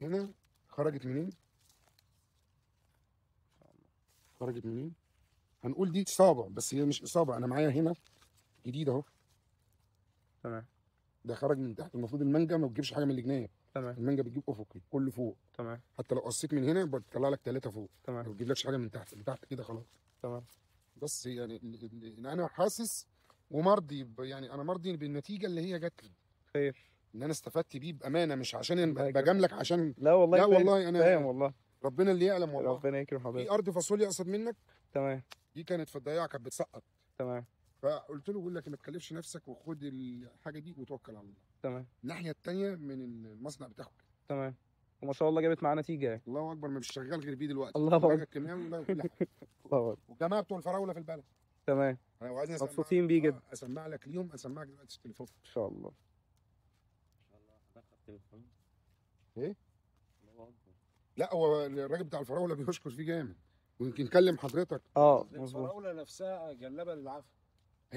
هنا خرجت منين؟ خرجت منين؟ هنقول دي اصابه، بس هي مش اصابه. انا معايا هنا جديد اهو. تمام. ده خرج من تحت. المفروض المانجا ما بتجيبش حاجه من الجناب. تمام. المانجا بتجيب افقي كله فوق. تمام. حتى لو قصيت من هنا بتطلع لك 3 فوق. تمام. ما بتجيبلكش حاجه من تحت. من تحت كده خلاص. تمام. بس يعني إن انا حاسس ومرضي يعني انا مرضي بالنتيجه اللي هي جت لي. خير. ان انا استفدت بيه بامانه، مش عشان الله يكرمك. بجاملك عشان. لا والله لا فاهم. والله فاهم انا والله. ربنا اللي يعلم والله. ربنا يكرم في حضرتك. ارض فاصوليا اقصد منك. تمام. دي كانت في الضياع، كانت بتسقط. تمام. فقلت له بقول لك ما تكلفش نفسك وخد الحاجه دي وتوكل على الله. تمام. الناحيه الثانيه من المصنع بتاعهم. تمام. وما شاء الله جابت معانا نتيجه يعني. الله اكبر، ما مش شغال غير بيه دلوقتي. الله حاجه اكبر. كيماوي ولا كل حاجه. الله اكبر. والجماعه بتوع الفراوله في البلد. تمام. انا وعايزني مبسوطين بيه جدا. اسمع لك اليوم، اسمعك دلوقتي التليفون. ان شاء الله. ايه؟ لا هو الراجل بتاع الفراوله بيشكر فيه جامد، ويمكن كلم حضرتك. مظبوط. الفراوله نفسها جلابه للعافيه.